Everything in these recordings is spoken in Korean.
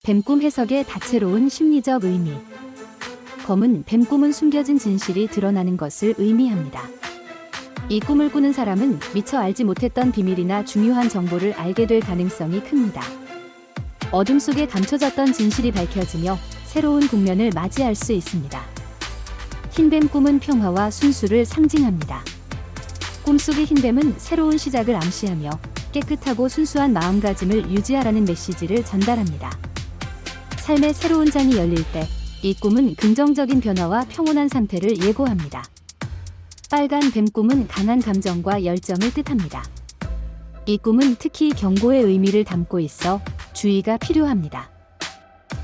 뱀꿈 해석의 다채로운 심리적 의미. 검은 뱀꿈은 숨겨진 진실이 드러나는 것을 의미합니다. 이 꿈을 꾸는 사람은 미처 알지 못했던 비밀이나 중요한 정보를 알게 될 가능성이 큽니다. 어둠 속에 감춰졌던 진실이 밝혀지며 새로운 국면을 맞이할 수 있습니다. 흰뱀 꿈은 평화와 순수를 상징합니다. 꿈속의 흰뱀은 새로운 시작을 암시하며 깨끗하고 순수한 마음가짐을 유지하라는 메시지를 전달합니다. 삶의 새로운 장이 열릴 때 이 꿈은 긍정적인 변화와 평온한 상태를 예고합니다. 빨간 뱀 꿈은 강한 감정과 열정을 뜻합니다. 이 꿈은 특히 경고의 의미를 담고 있어 주의가 필요합니다.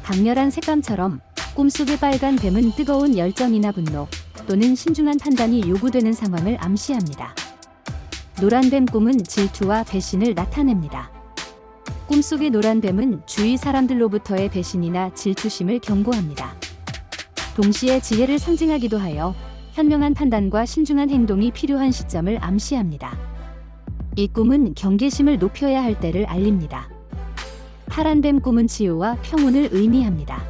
강렬한 색감처럼 꿈속의 빨간 뱀은 뜨거운 열정이나 분노 또는 신중한 판단이 요구되는 상황을 암시합니다. 노란 뱀 꿈은 질투와 배신을 나타냅니다. 꿈속의 노란 뱀은 주위 사람들로부터의 배신이나 질투심을 경고합니다. 동시에 지혜를 상징하기도 하여 현명한 판단과 신중한 행동이 필요한 시점을 암시합니다. 이 꿈은 경계심을 높여야 할 때를 알립니다. 파란 뱀 꿈은 치유와 평온을 의미합니다.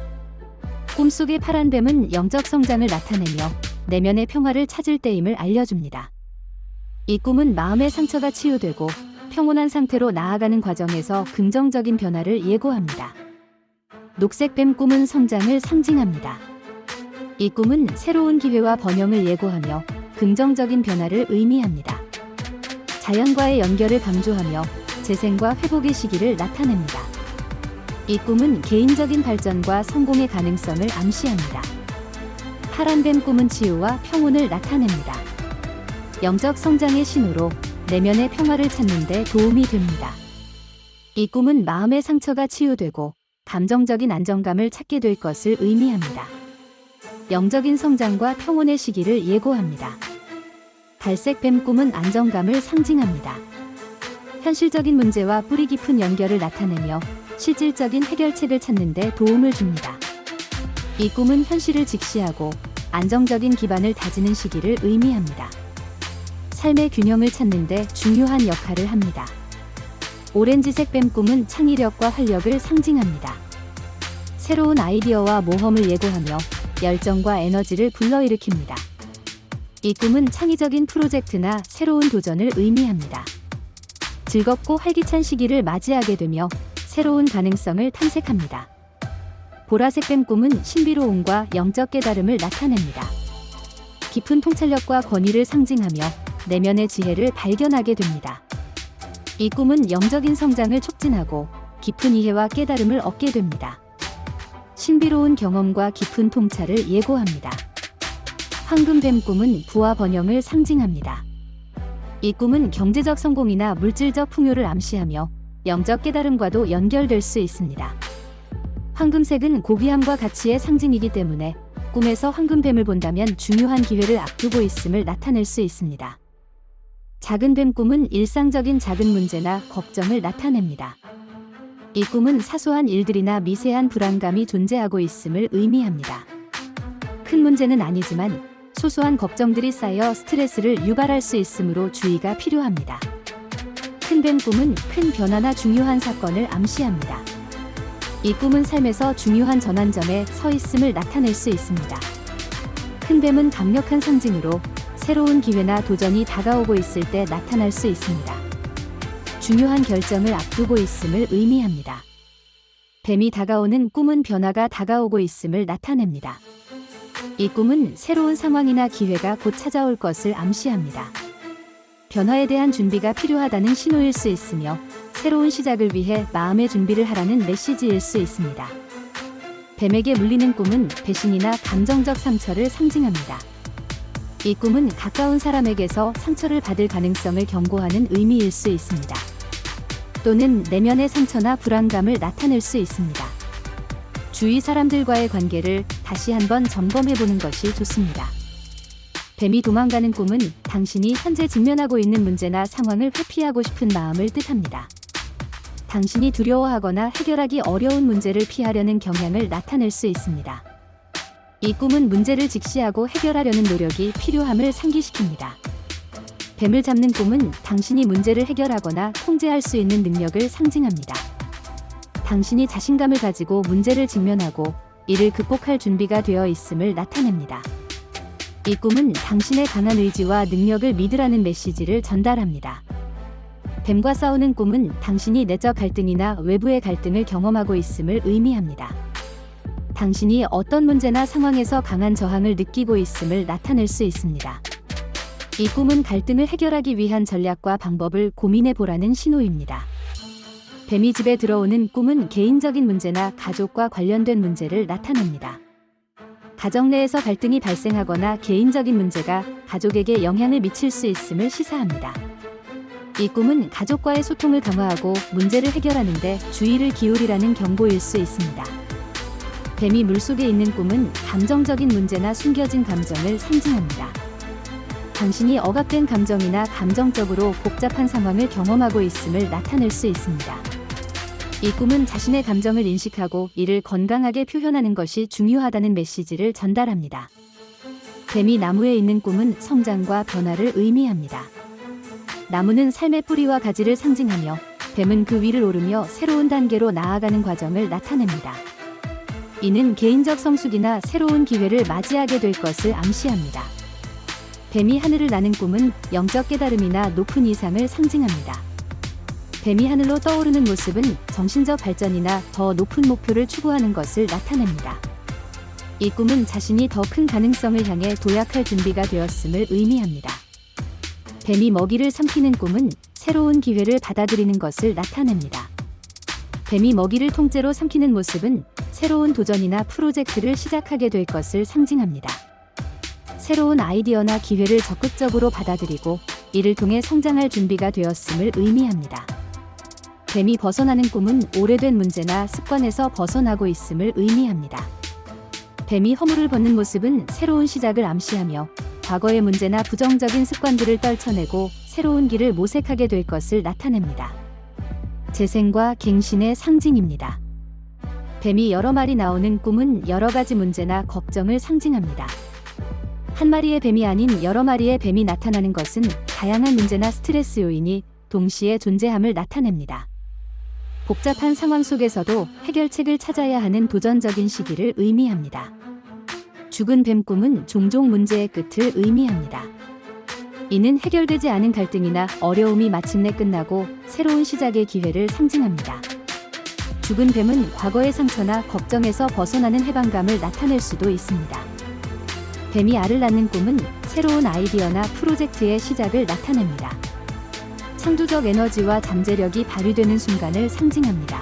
꿈속의 파란 뱀은 영적 성장을 나타내며 내면의 평화를 찾을 때임을 알려줍니다. 이 꿈은 마음의 상처가 치유되고 평온한 상태로 나아가는 과정에서 긍정적인 변화를 예고합니다. 녹색 뱀 꿈은 성장을 상징합니다. 이 꿈은 새로운 기회와 번영을 예고하며 긍정적인 변화를 의미합니다. 자연과의 연결을 강조하며 재생과 회복의 시기를 나타냅니다. 이 꿈은 개인적인 발전과 성공의 가능성을 암시합니다. 파란 뱀 꿈은 치유와 평온을 나타냅니다. 영적 성장의 신호로 내면의 평화를 찾는 데 도움이 됩니다. 이 꿈은 마음의 상처가 치유되고 감정적인 안정감을 찾게 될 것을 의미합니다. 영적인 성장과 평온의 시기를 예고합니다. 갈색 뱀 꿈은 안정감을 상징합니다. 현실적인 문제와 뿌리 깊은 연결을 나타내며 실질적인 해결책을 찾는 데 도움을 줍니다. 이 꿈은 현실을 직시하고 안정적인 기반을 다지는 시기를 의미합니다. 삶의 균형을 찾는 데 중요한 역할을 합니다. 오렌지색 뱀 꿈은 창의력과 활력을 상징합니다. 새로운 아이디어와 모험을 예고하며 열정과 에너지를 불러일으킵니다. 이 꿈은 창의적인 프로젝트나 새로운 도전을 의미합니다. 즐겁고 활기찬 시기를 맞이하게 되며 새로운 가능성을 탐색합니다. 보라색 뱀 꿈은 신비로움과 영적 깨달음을 나타냅니다. 깊은 통찰력과 권위를 상징하며 내면의 지혜를 발견하게 됩니다. 이 꿈은 영적인 성장을 촉진하고 깊은 이해와 깨달음을 얻게 됩니다. 신비로운 경험과 깊은 통찰을 예고합니다. 황금 뱀 꿈은 부와 번영을 상징합니다. 이 꿈은 경제적 성공이나 물질적 풍요를 암시하며 영적 깨달음과도 연결될 수 있습니다. 황금색은 고귀함과 가치의 상징이기 때문에 꿈에서 황금뱀을 본다면 중요한 기회를 앞두고 있음을 나타낼 수 있습니다. 작은 뱀 꿈은 일상적인 작은 문제나 걱정을 나타냅니다. 이 꿈은 사소한 일들이나 미세한 불안감이 존재하고 있음을 의미합니다. 큰 문제는 아니지만 소소한 걱정들이 쌓여 스트레스를 유발할 수 있으므로 주의가 필요합니다. 큰 뱀 꿈은 큰 변화나 중요한 사건을 암시합니다. 이 꿈은 삶에서 중요한 전환점에 서 있음을 나타낼 수 있습니다. 큰 뱀은 강력한 상징으로 새로운 기회나 도전이 다가오고 있을 때 나타날 수 있습니다. 중요한 결정을 앞두고 있음을 의미합니다. 뱀이 다가오는 꿈은 변화가 다가오고 있음을 나타냅니다. 이 꿈은 새로운 상황이나 기회가 곧 찾아올 것을 암시합니다. 변화에 대한 준비가 필요하다는 신호일 수 있으며 새로운 시작을 위해 마음의 준비를 하라는 메시지일 수 있습니다. 뱀에게 물리는 꿈은 배신이나 감정적 상처를 상징합니다. 이 꿈은 가까운 사람에게서 상처를 받을 가능성을 경고하는 의미일 수 있습니다. 또는 내면의 상처나 불안감을 나타낼 수 있습니다. 주위 사람들과의 관계를 다시 한번 점검해보는 것이 좋습니다. 뱀이 도망가는 꿈은 당신이 현재 직면하고 있는 문제나 상황을 회피하고 싶은 마음을 뜻합니다. 당신이 두려워하거나 해결하기 어려운 문제를 피하려는 경향을 나타낼 수 있습니다. 이 꿈은 문제를 직시하고 해결하려는 노력이 필요함을 상기시킵니다. 뱀을 잡는 꿈은 당신이 문제를 해결하거나 통제할 수 있는 능력을 상징합니다. 당신이 자신감을 가지고 문제를 직면하고 이를 극복할 준비가 되어 있음을 나타냅니다. 이 꿈은 당신의 강한 의지와 능력을 믿으라는 메시지를 전달합니다. 뱀과 싸우는 꿈은 당신이 내적 갈등이나 외부의 갈등을 경험하고 있음을 의미합니다. 당신이 어떤 문제나 상황에서 강한 저항을 느끼고 있음을 나타낼 수 있습니다. 이 꿈은 갈등을 해결하기 위한 전략과 방법을 고민해 보라는 신호입니다. 뱀이 집에 들어오는 꿈은 개인적인 문제나 가족과 관련된 문제를 나타냅니다. 가정 내에서 갈등이 발생하거나 개인적인 문제가 가족에게 영향을 미칠 수 있음을 시사합니다. 이 꿈은 가족과의 소통을 강화하고 문제를 해결하는 데 주의를 기울이라는 경고일 수 있습니다. 뱀이 물속에 있는 꿈은 감정적인 문제나 숨겨진 감정을 상징합니다. 당신이 억압된 감정이나 감정적으로 복잡한 상황을 경험하고 있음을 나타낼 수 있습니다. 이 꿈은 자신의 감정을 인식하고 이를 건강하게 표현하는 것이 중요하다는 메시지를 전달합니다. 뱀이 나무에 있는 꿈은 성장과 변화를 의미합니다. 나무는 삶의 뿌리와 가지를 상징하며 뱀은 그 위를 오르며 새로운 단계로 나아가는 과정을 나타냅니다. 이는 개인적 성숙이나 새로운 기회를 맞이하게 될 것을 암시합니다. 뱀이 하늘을 나는 꿈은 영적 깨달음이나 높은 이상을 상징합니다. 뱀이 하늘로 떠오르는 모습은 정신적 발전이나 더 높은 목표를 추구하는 것을 나타냅니다. 이 꿈은 자신이 더 큰 가능성을 향해 도약할 준비가 되었음을 의미합니다. 뱀이 먹이를 삼키는 꿈은 새로운 기회를 받아들이는 것을 나타냅니다. 뱀이 먹이를 통째로 삼키는 모습은 새로운 도전이나 프로젝트를 시작하게 될 것을 상징합니다. 새로운 아이디어나 기회를 적극적으로 받아들이고 이를 통해 성장할 준비가 되었음을 의미합니다. 뱀이 벗어나는 꿈은 오래된 문제나 습관에서 벗어나고 있음을 의미합니다. 뱀이 허물을 벗는 모습은 새로운 시작을 암시하며 과거의 문제나 부정적인 습관들을 떨쳐내고 새로운 길을 모색하게 될 것을 나타냅니다. 재생과 갱신의 상징입니다. 뱀이 여러 마리 나오는 꿈은 여러 가지 문제나 걱정을 상징합니다. 한 마리의 뱀이 아닌 여러 마리의 뱀이 나타나는 것은 다양한 문제나 스트레스 요인이 동시에 존재함을 나타냅니다. 복잡한 상황 속에서도 해결책을 찾아야 하는 도전적인 시기를 의미합니다. 죽은 뱀 꿈은 종종 문제의 끝을 의미합니다. 이는 해결되지 않은 갈등이나 어려움이 마침내 끝나고 새로운 시작의 기회를 상징합니다. 죽은 뱀은 과거의 상처나 걱정에서 벗어나는 해방감을 나타낼 수도 있습니다. 뱀이 알을 낳는 꿈은 새로운 아이디어나 프로젝트의 시작을 나타냅니다. 창조적 에너지와 잠재력이 발휘되는 순간을 상징합니다.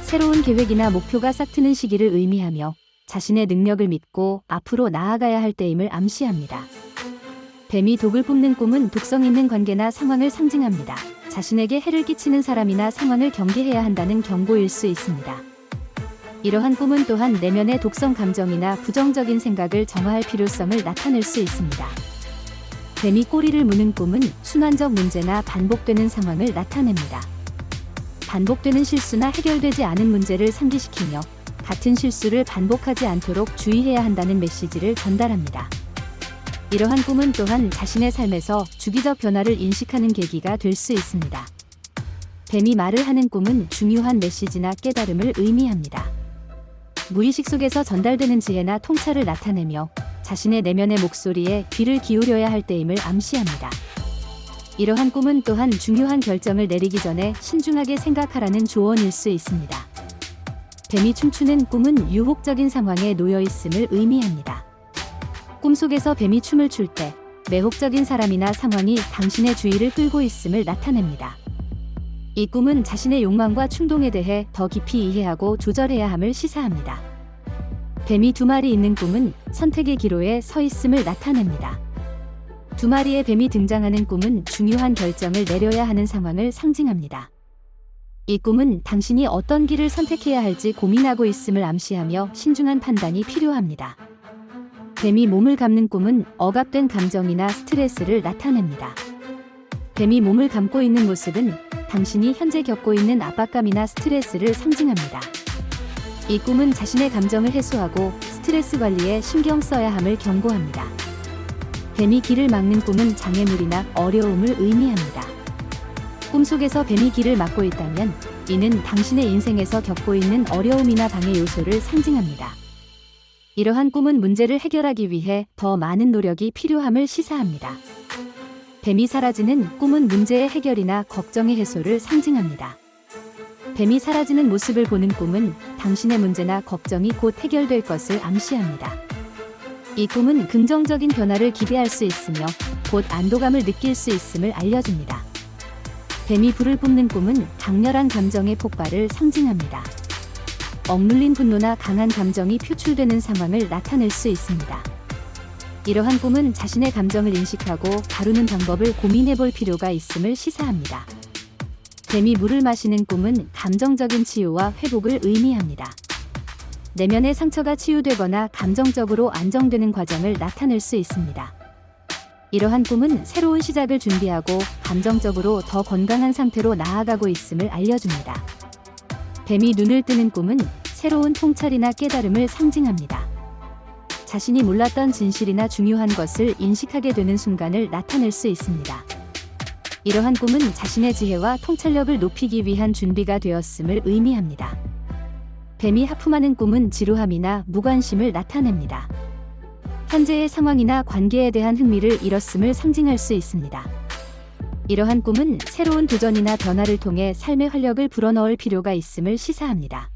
새로운 계획이나 목표가 싹트는 시기를 의미하며 자신의 능력을 믿고 앞으로 나아가야 할 때임을 암시합니다. 뱀이 독을 뿜는 꿈은 독성 있는 관계나 상황을 상징합니다. 자신에게 해를 끼치는 사람이나 상황을 경계해야 한다는 경고일 수 있습니다. 이러한 꿈은 또한 내면의 독성 감정이나 부정적인 생각을 정화할 필요성을 나타낼 수 있습니다. 뱀이 꼬리를 무는 꿈은 순환적 문제나 반복되는 상황을 나타냅니다. 반복되는 실수나 해결되지 않은 문제를 상기시키며 같은 실수를 반복하지 않도록 주의해야 한다는 메시지를 전달합니다. 이러한 꿈은 또한 자신의 삶에서 주기적 변화를 인식하는 계기가 될 수 있습니다. 뱀이 말을 하는 꿈은 중요한 메시지나 깨달음을 의미합니다. 무의식 속에서 전달되는 지혜나 통찰을 나타내며 자신의 내면의 목소리에 귀를 기울여야 할 때임을 암시합니다. 이러한 꿈은 또한 중요한 결정을 내리기 전에 신중하게 생각하라는 조언일 수 있습니다. 뱀이 춤추는 꿈은 유혹적인 상황에 놓여 있음을 의미합니다. 꿈속에서 뱀이 춤을 출 때 매혹적인 사람이나 상황이 당신의 주의를 끌고 있음을 나타냅니다. 이 꿈은 자신의 욕망과 충동에 대해 더 깊이 이해하고 조절해야 함을 시사합니다. 뱀이 두 마리 있는 꿈은 선택의 기로에 서 있음을 나타냅니다. 두 마리의 뱀이 등장하는 꿈은 중요한 결정을 내려야 하는 상황을 상징합니다. 이 꿈은 당신이 어떤 길을 선택해야 할지 고민하고 있음을 암시하며 신중한 판단이 필요합니다. 뱀이 몸을 감는 꿈은 억압된 감정이나 스트레스를 나타냅니다. 뱀이 몸을 감고 있는 모습은 당신이 현재 겪고 있는 압박감이나 스트레스를 상징합니다. 이 꿈은 자신의 감정을 해소하고 스트레스 관리에 신경 써야 함을 경고합니다. 뱀이 길을 막는 꿈은 장애물이나 어려움을 의미합니다. 꿈속에서 뱀이 길을 막고 있다면 이는 당신의 인생에서 겪고 있는 어려움이나 방해 요소를 상징합니다. 이러한 꿈은 문제를 해결하기 위해 더 많은 노력이 필요함을 시사합니다. 뱀이 사라지는 꿈은 문제의 해결이나 걱정의 해소를 상징합니다. 뱀이 사라지는 모습을 보는 꿈은 당신의 문제나 걱정이 곧 해결될 것을 암시합니다. 이 꿈은 긍정적인 변화를 기대할 수 있으며 곧 안도감을 느낄 수 있음을 알려줍니다. 뱀이 불을 뿜는 꿈은 강렬한 감정의 폭발을 상징합니다. 억눌린 분노나 강한 감정이 표출되는 상황을 나타낼 수 있습니다. 이러한 꿈은 자신의 감정을 인식하고 다루는 방법을 고민해 볼 필요가 있음을 시사합니다. 뱀이 물을 마시는 꿈은 감정적인 치유와 회복을 의미합니다. 내면의 상처가 치유되거나 감정적으로 안정되는 과정을 나타낼 수 있습니다. 이러한 꿈은 새로운 시작을 준비하고 감정적으로 더 건강한 상태로 나아가고 있음을 알려줍니다. 뱀이 눈을 뜨는 꿈은 새로운 통찰이나 깨달음을 상징합니다. 자신이 몰랐던 진실이나 중요한 것을 인식하게 되는 순간을 나타낼 수 있습니다. 이러한 꿈은 자신의 지혜와 통찰력을 높이기 위한 준비가 되었음을 의미합니다. 뱀이 하품하는 꿈은 지루함이나 무관심을 나타냅니다. 현재의 상황이나 관계에 대한 흥미를 잃었음을 상징할 수 있습니다. 이러한 꿈은 새로운 도전이나 변화를 통해 삶의 활력을 불어넣을 필요가 있음을 시사합니다.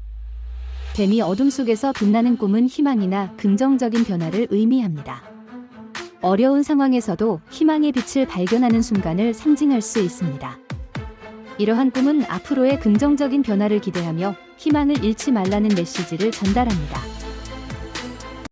뱀이 어둠 속에서 빛나는 꿈은 희망이나 긍정적인 변화를 의미합니다. 어려운 상황에서도 희망의 빛을 발견하는 순간을 상징할 수 있습니다. 이러한 꿈은 앞으로의 긍정적인 변화를 기대하며 희망을 잃지 말라는 메시지를 전달합니다.